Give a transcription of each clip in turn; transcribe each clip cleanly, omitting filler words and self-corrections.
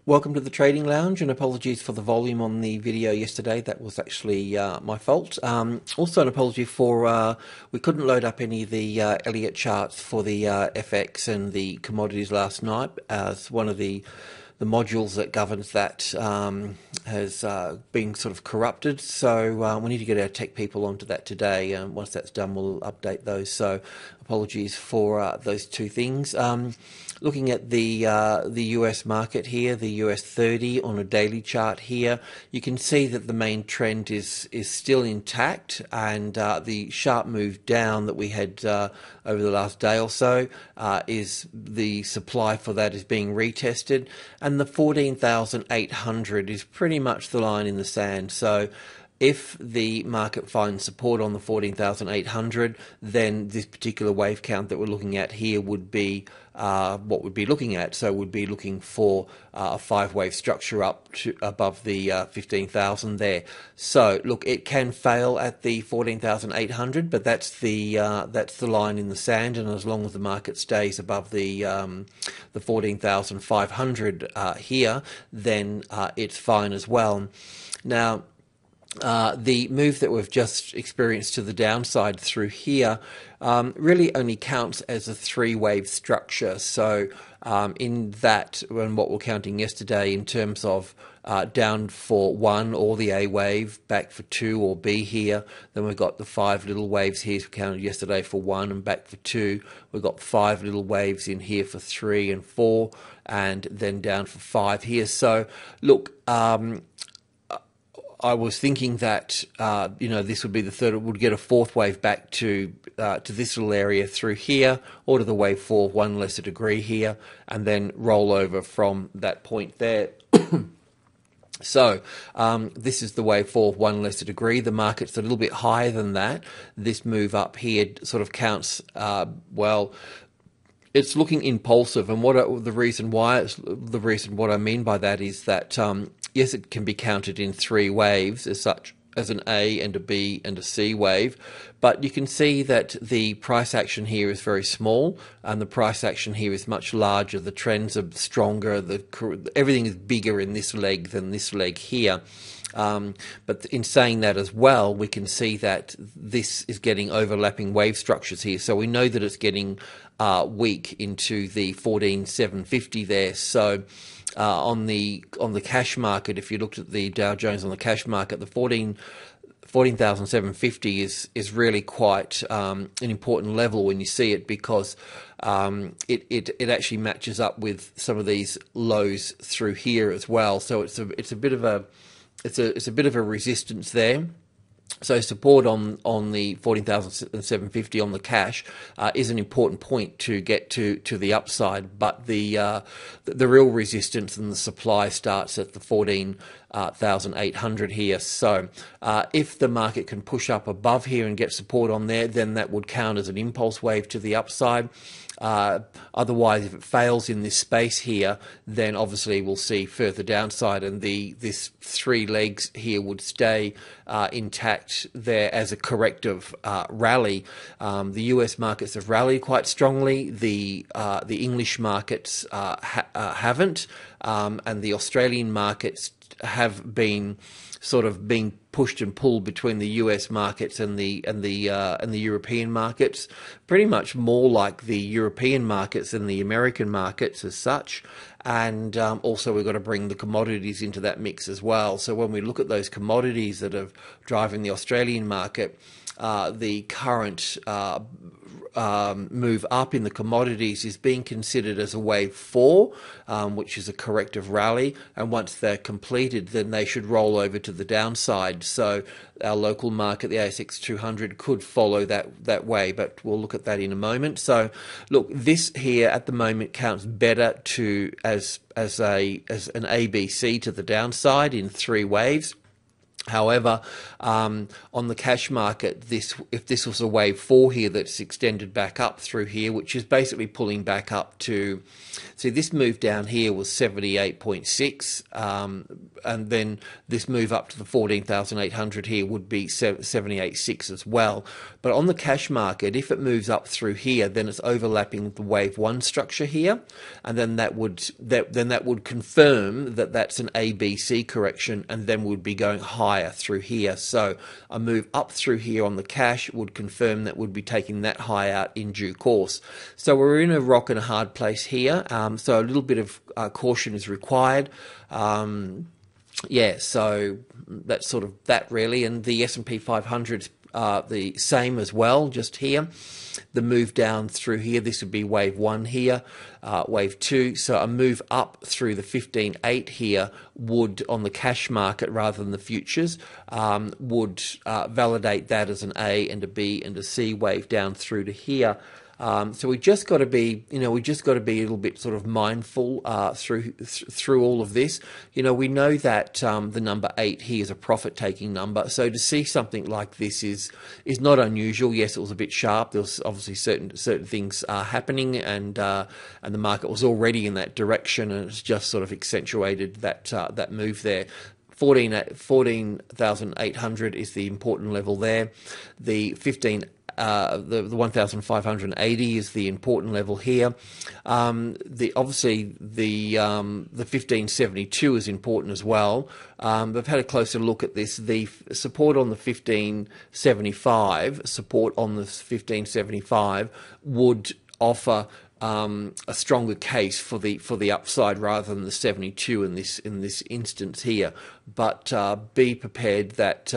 Welcome to the Trading Lounge, and apologies for the volume on the video yesterday. That was actually my fault. Also an apology for we couldn't load up any of the Elliott charts for the FX and the commodities last night, as one of the modules that governs that has been sort of corrupted. So we need to get our tech people onto that today, and once that's done we'll update those. So apologies for those two things. Looking at the US market here, the US 30 on a daily chart here, you can see that the main trend is still intact, and the sharp move down that we had over the last day or so is the supply for that is being retested, and the 14,800 is pretty much the line in the sand. So if the market finds support on the 14,800, then this particular wave count that we're looking at here would be what we'd be looking at. So we'd be looking for a 5-wave structure up to above the 15,000 there. So look, it can fail at the 14,800, but that's the line in the sand, and as long as the market stays above the 14,500 here, then it's fine as well. Now, the move that we've just experienced to the downside through here really only counts as a 3-wave structure. So in that, and what we're counting yesterday in terms of down for 1 or the A wave, back for 2 or B here, then we've got the 5 little waves here we counted yesterday for 1 and back for 2. We've got 5 little waves in here for 3 and 4, and then down for 5 here. So look, I was thinking that this would be the third. It would get a 4th wave back to this little area through here, or to the wave 4, 1 lesser degree here, and then roll over from that point there. So this is the wave 4, 1 lesser degree. The market's a little bit higher than that. This move up here sort of counts well. It's looking impulsive, and what I mean by that is that yes, it can be counted in 3 waves as such, as an A and a B and a C wave, but you can see that the price action here is very small, and the price action here is much larger. The trends are stronger. Everything is bigger in this leg than this leg here. But in saying that as well, we can see that this is getting overlapping wave structures here. So we know that it's getting weak into the 14,750 there. So on the cash market, if you looked at the Dow Jones on the cash market, the 14,750 is really quite an important level when you see it, because it actually matches up with some of these lows through here as well. So it's a bit of a resistance there. So support on the 14,750 on the cash is an important point to get to the upside, but the real resistance and the supply starts at the 14,800 here. So if the market can push up above here and get support on there, then that would count as an impulse wave to the upside. Otherwise, if it fails in this space here, then obviously we'll see further downside, and this 3 legs here would stay intact there as a corrective rally. The US markets have rallied quite strongly. The English markets haven't, and the Australian markets have been sort of being pushed and pulled between the US markets and the European markets, pretty much more like the European markets than the American markets as such. And also we've got to bring the commodities into that mix as well. So when we look at those commodities that are driving the Australian market, the current move up in the commodities is being considered as a wave 4, which is a corrective rally, and once they're completed, then they should roll over to the downside. So our local market, the ASX 200, could follow that way, but we'll look at that in a moment. So look, this here at the moment counts better as an ABC to the downside in 3 waves. However, on the cash market, if this was a wave 4 here that's extended back up through here, which is basically pulling back up to, see, this move down here was 78.6, and then this move up to the 14,800 here would be 78.6 as well. But on the cash market, if it moves up through here, then it's overlapping the wave 1 structure here, and then that would confirm that that's an ABC correction, and then we'd be going higher through here. So a move up through here on the cash would confirm that we'd be taking that high out in due course. So we're in a rock and a hard place here. So a little bit of caution is required. Yeah, so that's sort of that really. And the S&P 500 the same as well, just here. The move down through here, this would be wave 1 here, wave 2. So a move up through the 15.8 here would, on the cash market rather than the futures, would validate that as an A and a B and a C wave down through to here. So we just got to be, we just got to be a little bit sort of mindful through all of this. We know that the number 8 here is a profit-taking number. So to see something like this is not unusual. Yes, it was a bit sharp. There was obviously certain things happening, and the market was already in that direction, and it's just sort of accentuated that move there. 14,800 is the important level there. The 1,580 is the important level here. Obviously the 1572 is important as well. I've had a closer look at this. The support on the 1575 would offer a stronger case for the upside rather than the 72 in this instance here. But be prepared that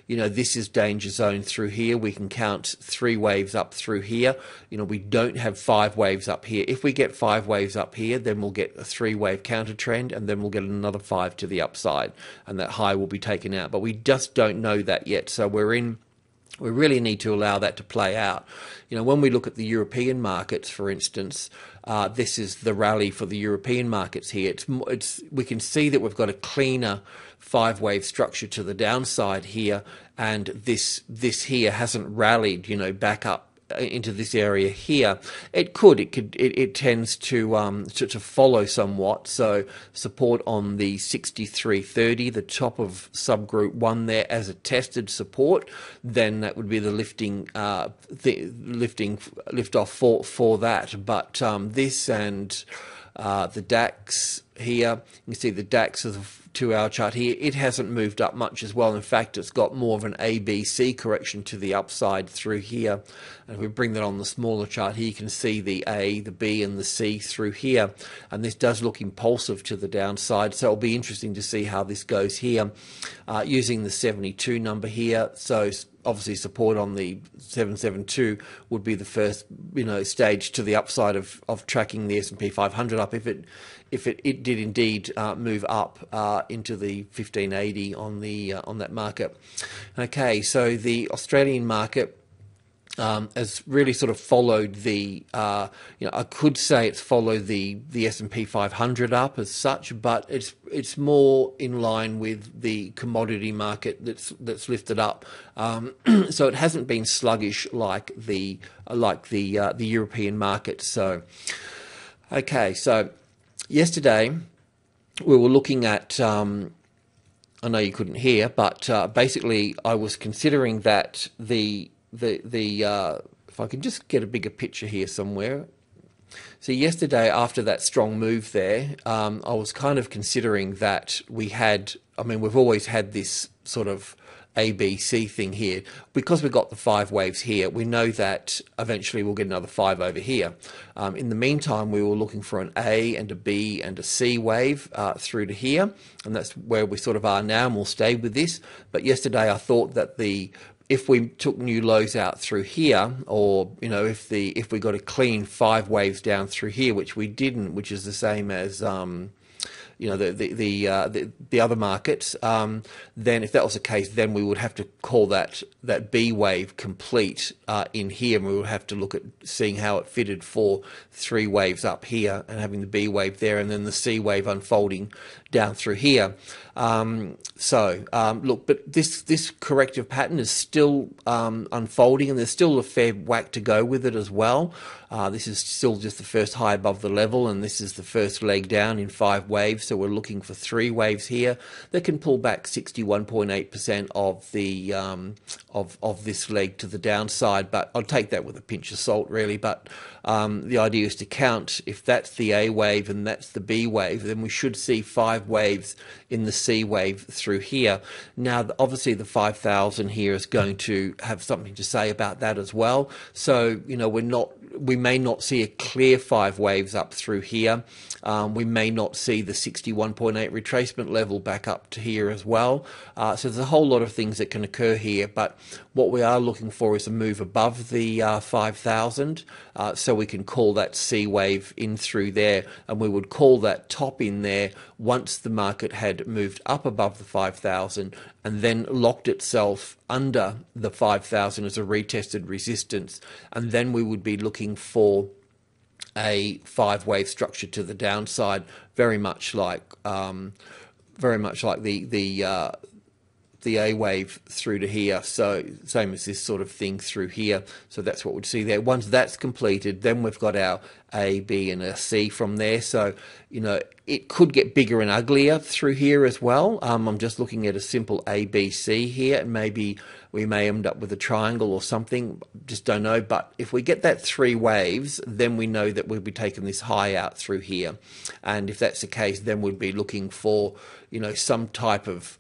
this is danger zone through here. We can count 3 waves up through here. We don't have 5 waves up here. If we get 5 waves up here, then we'll get a 3-wave counter trend, and then we'll get another 5 to the upside, and that high will be taken out. But we just don't know that yet. So we really need to allow that to play out. When we look at the European markets, for instance, this is the rally for the European markets here. We can see that we've got a cleaner 5-wave structure to the downside here, and this here hasn't rallied, back up into this area here. It tends to follow somewhat. So support on the 63.30, the top of subgroup 1 there as a tested support, then that would be the lift off for that. But this and the DAX here, you can see the DAX is a 2-hour chart here. It hasn't moved up much as well. In fact, it's got more of an ABC correction to the upside through here. And if we bring that on the smaller chart here, you can see the A, the B, and the C through here. And this does look impulsive to the downside. So it'll be interesting to see how this goes here, using the 72 number here. So obviously support on the 772 would be the first stage to the upside of tracking the S&P 500 up if it did indeed move up into the 1580 on that market. Okay, so the Australian market has really sort of followed I could say it's followed the S&P 500 up as such, but it's more in line with the commodity market that's lifted up. So it hasn't been sluggish like the European market. So okay, so yesterday we were looking at. I know you couldn't hear, but basically I was considering that if I can just get a bigger picture here somewhere. So yesterday, after that strong move there, I was kind of considering that we've always had this sort of ABC thing here. Because we've got the 5 waves here, we know that eventually we'll get another 5 over here. In the meantime, we were looking for an A and a B and a C wave through to here, and that's where we sort of are now, and we'll stay with this. But yesterday I thought that if we took new lows out through here, or if we got a clean 5 waves down through here, which we didn't, which is the same as the other markets, then if that was the case, then we would have to call that B wave complete in here, and we would have to look at seeing how it fitted for 3 waves up here and having the B wave there, and then the C wave unfolding down through here. Look, but this corrective pattern is still unfolding, and there's still a fair whack to go with it as well. This is still just the first high above the level, and this is the first leg down in 5 waves. So we're looking for 3 waves here that can pull back 61.8% of the of this leg to the downside. But I'll take that with a pinch of salt, really. But the idea is to count, if that's the A wave and that's the B wave, then we should see 5 waves in the C wave through here. Now, obviously, the 5,000 here is going to have something to say about that as well. So, you know, we may not see a clear 5 waves up through here. We may not see the 61.8 retracement level back up to here as well. So there's a whole lot of things that can occur here, but what we are looking for is a move above the 5,000, so we can call that C wave in through there, and we would call that top in there once the market had moved up above the 5,000 and then locked itself under the 5,000 as a retested resistance, and then we would be looking for a 5-wave structure to the downside, very much like the A wave through to here. So same as this sort of thing through here. So that's what we'd see there. Once that's completed, then we've got our A, B, and a C from there. So, you know, it could get bigger and uglier through here as well. I'm just looking at a simple A, B, C here, and maybe we may end up with a triangle or something. Just don't know. But if we get that 3 waves, then we know that we'll be taking this high out through here. And if that's the case, then we'd be looking for, you know, some type of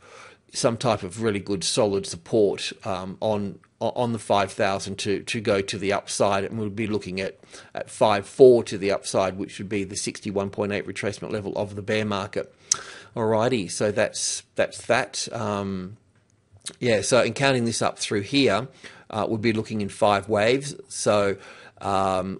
really good solid support on the 5,000 to go to the upside, and we'll be looking at 5.4 to the upside, which would be the 61.8 retracement level of the bear market. Alrighty, so that's that. Yeah, so in counting this up through here, we'd be looking in 5 waves. So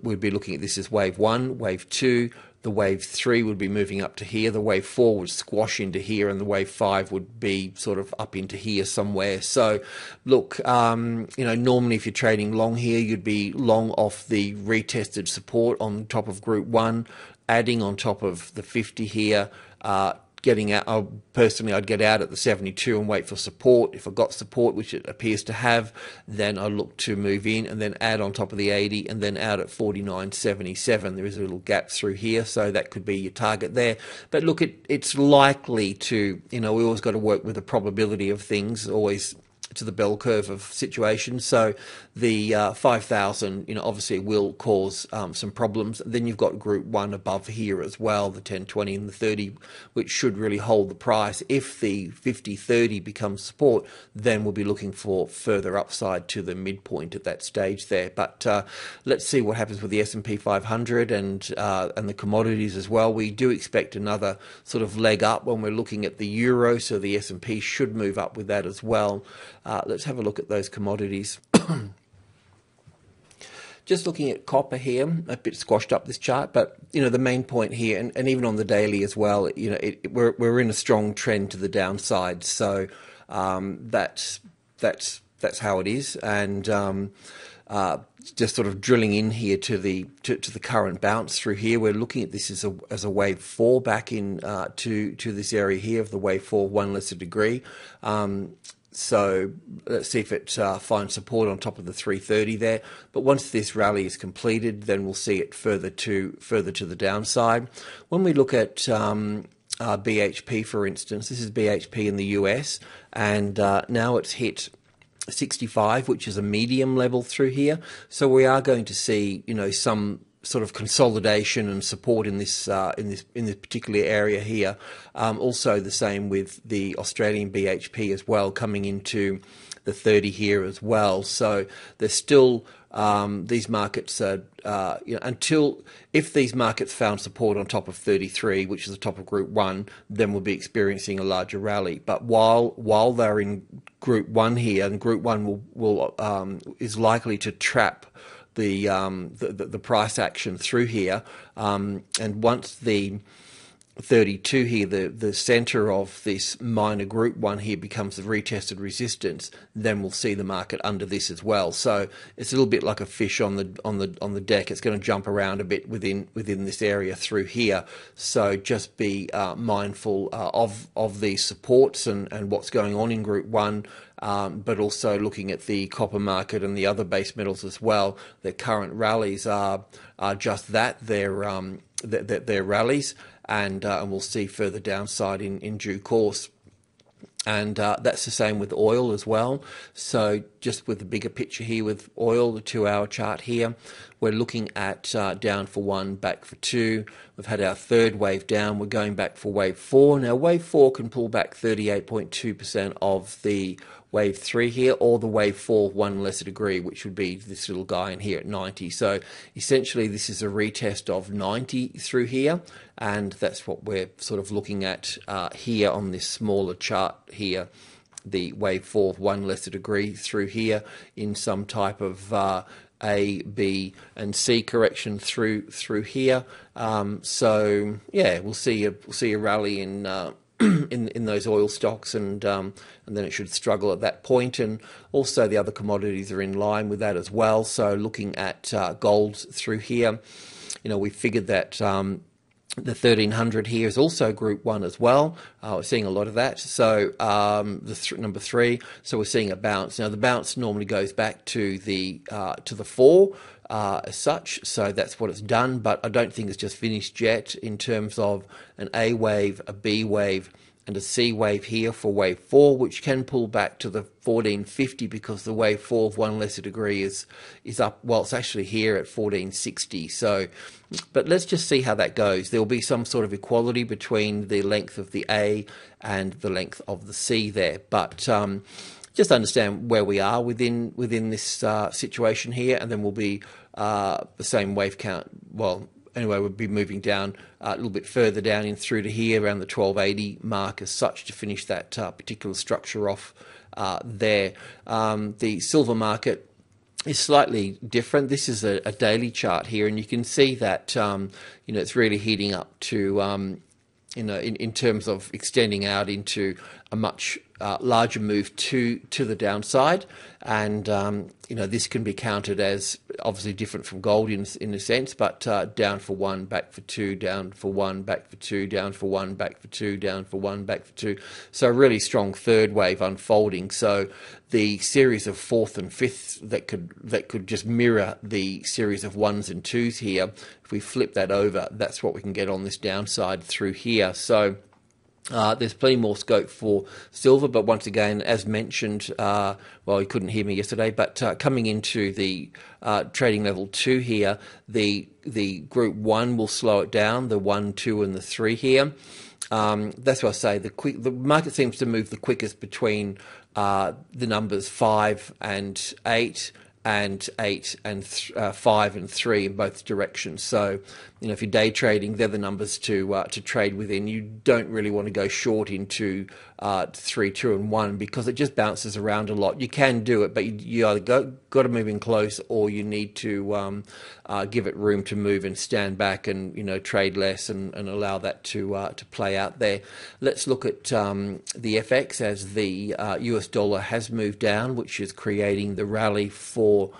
we'd be looking at this as wave 1, wave 2. The wave 3 would be moving up to here. The wave 4 would squash into here, and the wave 5 would be sort of up into here somewhere. So, look, you know, normally if you're trading long here, you'd be long off the retested support on top of Group 1, adding on top of the 50 here, getting out. Personally, I'd get out at the 72 and wait for support. If I got support, which it appears to have, then I look to move in and then add on top of the 80 and then out at 49.77. There is a little gap through here, so that could be your target there. But look, it's likely to, you know, we always got to work with the probability of things, always to the bell curve of situations. So the 5,000, you know, obviously will cause some problems. Then you've got Group 1 above here as well, the 10, 20 and the 30, which should really hold the price. If the 50, 30 becomes support, then we'll be looking for further upside to the midpoint at that stage there. But let's see what happens with the S&P 500 and the commodities as well. We do expect another sort of leg up when we're looking at the euro, so the S&P should move up with that as well. Let's have a look at those commodities. Just looking at copper here, a bit squashed up this chart, but you know the main point here, and even on the daily as well, you know we're in a strong trend to the downside. So that's how it is, and just sort of drilling in here to the current bounce through here. We're looking at this as a wave 4 back in to this area here of the wave 4, 1 lesser degree. So let's see if it finds support on top of the 330 there. But once this rally is completed, then we'll see it further to the downside. When we look at BHP, for instance, this is BHP in the US, and now it's hit 65, which is a medium level through here. So we are going to see, you know, some sort of consolidation and support in this particular area here. Also the same with the Australian BHP as well, coming into the 30 here as well. So there's still these markets are you know, if these markets found support on top of 33, which is the top of Group 1, then we'll be experiencing a larger rally. But while they're in Group 1 here, and Group 1 is likely to trap the price action through here, and once the 32 here, the center of this minor group one here becomes the retested resistance, then we'll see the market under this as well. So it's a little bit like a fish on the deck. It's going to jump around a bit within this area through here. So just be mindful of these supports and what's going on in group one. But also looking at the copper market and the other base metals as well. Their current rallies are just that. They're rallies, and we'll see further downside in due course. And that's the same with oil as well. So just with the bigger picture here with oil, the 2-hour chart here, we're looking at down for 1, back for 2. We've had our third wave down. We're going back for wave 4. Now, wave 4 can pull back 38.2% of the wave 3 here, or the wave 4 1 lesser degree, which would be this little guy in here at 90. So essentially this is a retest of 90 through here, and that's what we're sort of looking at here on this smaller chart here, the wave 4 1 lesser degree through here in some type of A, B and C correction through here. So yeah, we'll see a rally in in those oil stocks, and then it should struggle at that point. And also the other commodities are in line with that as well. So looking at gold through here, we figured that the 1300 here is also group 1 as well. We're seeing a lot of that. So number 3, so we're seeing a bounce. Now the bounce normally goes back to the 4 as such, so that's what it's done, but I don't think it's just finished yet in terms of an A wave, a B wave and a C wave here for wave 4, which can pull back to the 1450 because the wave 4 of 1 lesser degree is up. Well, it's actually here at 1460. So, but let's just see how that goes. There will be some sort of equality between the length of the A and the length of the C there, but just understand where we are within this situation here, and then we'll be the same wave count. Well, anyway, we'll be moving down a little bit further down in through to here around the 1280 mark as such to finish that particular structure off there. The silver market is slightly different. This is a daily chart here, and you can see that it's really heating up to in terms of extending out into a much larger move to the downside, and this can be counted as obviously different from gold in a sense, but down for 1, back for 2, down for 1, back for 2, down for 1, back for 2, down for 1, back for 2. So a really strong third wave unfolding. So the series of 4th and 5th that could just mirror the series of 1s and 2s here, if we flip that over, that's what we can get on this downside through here. So there's plenty more scope for silver, but once again, as mentioned, well, you couldn't hear me yesterday, but coming into the trading level 2 here, the group 1 will slow it down, the 1, 2 and the 3 here. That's why I say the market seems to move the quickest between the numbers 5 and 8, and 8 and 5 and 3 in both directions. So, if you're day trading, they're the numbers to trade within. You don't really want to go short into 3, 2 and 1 because it just bounces around a lot. You can do it, but you either got to move in close, or you need to give it room to move and stand back and trade less and allow that to play out there. Let's look at the FX as the US dollar has moved down, which is creating the rally for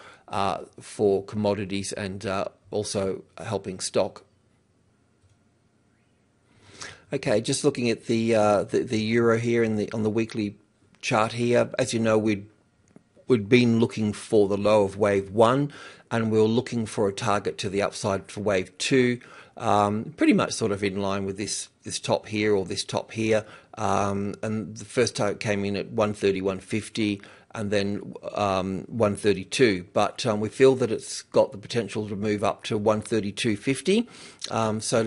commodities and also helping stock. Okay, just looking at the euro here on the weekly chart here. As you know, we'd been looking for the low of wave 1, and we were looking for a target to the upside for wave 2. Pretty much sort of in line with this top here or this top here. And the first target came in at 130.150. And then 132, but we feel that it's got the potential to move up to 132.50. So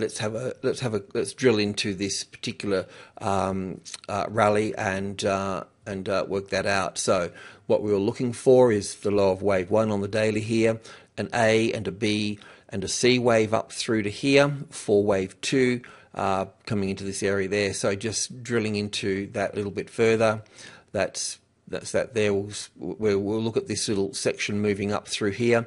let's drill into this particular rally and work that out. So what we were looking for is the low of wave 1 on the daily here, an A and a B and a C wave up through to here for wave 2 coming into this area there. So just drilling into that a little bit further. That's that there. We'll look at this little section moving up through here.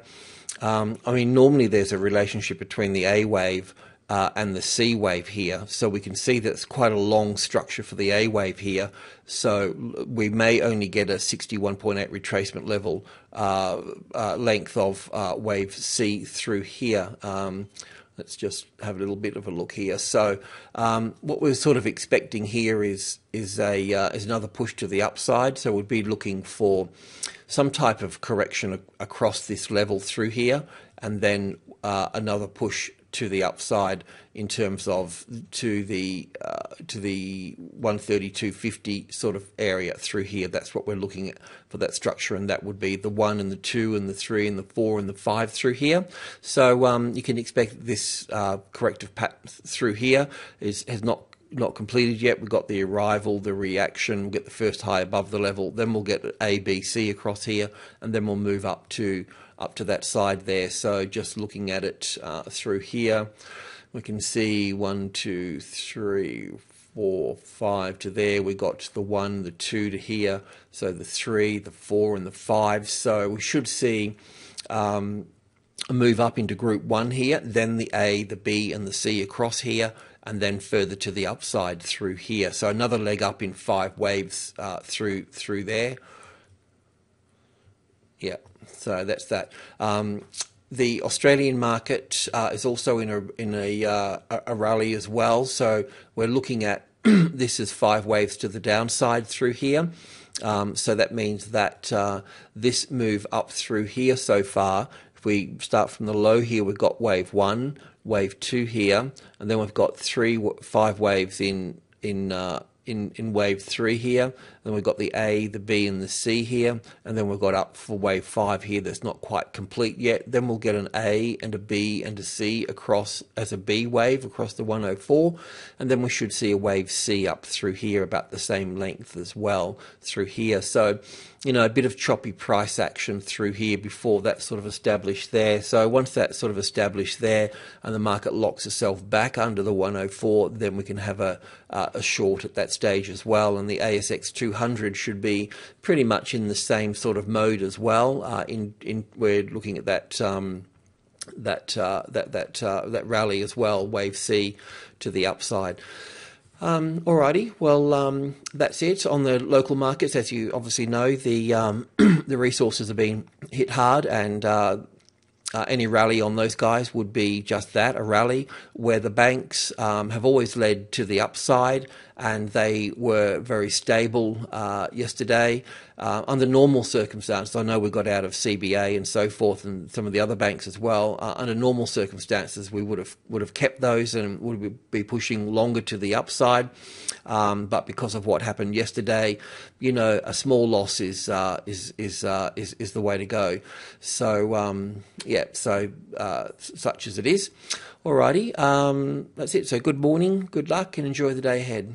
I mean, normally there's a relationship between the A wave and the C wave here. So we can see that it's quite a long structure for the A wave here. So we may only get a 61.8 retracement level length of wave C through here. Let's just have a little bit of a look here. So what we're sort of expecting here is another push to the upside. So we'd be looking for some type of correction across this level through here, and then another push to the upside in terms of to the 132.50 sort of area through here. That's what we're looking at for that structure, and that would be the 1 and the 2 and the 3 and the 4 and the 5 through here. So you can expect this corrective pattern through here has not completed yet. We've got the arrival, the reaction, we'll get the first high above the level, then we'll get A, B, C across here, and then we'll move up to that side there. So just looking at it through here, we can see 1, 2, 3, 4, 5 to there. We got the 1, the 2 to here, so the 3, the 4 and the 5. So we should see a move up into group 1 here, then the A, the B and the C across here, and then further to the upside through here. So another leg up in 5 waves through there. Yeah, so that's that. The Australian market is also in a rally as well. So we're looking at this as 5 waves to the downside through here. So that means that this move up through here so far, if we start from the low here, we've got wave 1, wave 2 here, and then we've got 5 waves in wave 3 here, then we've got the A, the B and the C here, and then we've got up for wave 5 here that's not quite complete yet. Then we'll get an A and a B and a C across as a B wave across the 104, and then we should see a wave C up through here about the same length as well through here. So a bit of choppy price action through here before that's sort of established there. So once that's sort of established there and the market locks itself back under the 104, then we can have a short at that stage as well. And the ASX 200 should be pretty much in the same sort of mode as well. We're looking at that rally as well, wave C to the upside. Alrighty, well, that's it on the local markets. As you obviously know, the resources have been hit hard, and any rally on those guys would be just that, a rally, where the banks have always led to the upside, and they were very stable yesterday. Under normal circumstances, I know we got out of CBA and so forth, and some of the other banks as well. Under normal circumstances, we would have kept those and would be pushing longer to the upside. But because of what happened yesterday, a small loss is the way to go. So such as it is. Alrighty, that's it. So good morning, good luck, and enjoy the day ahead.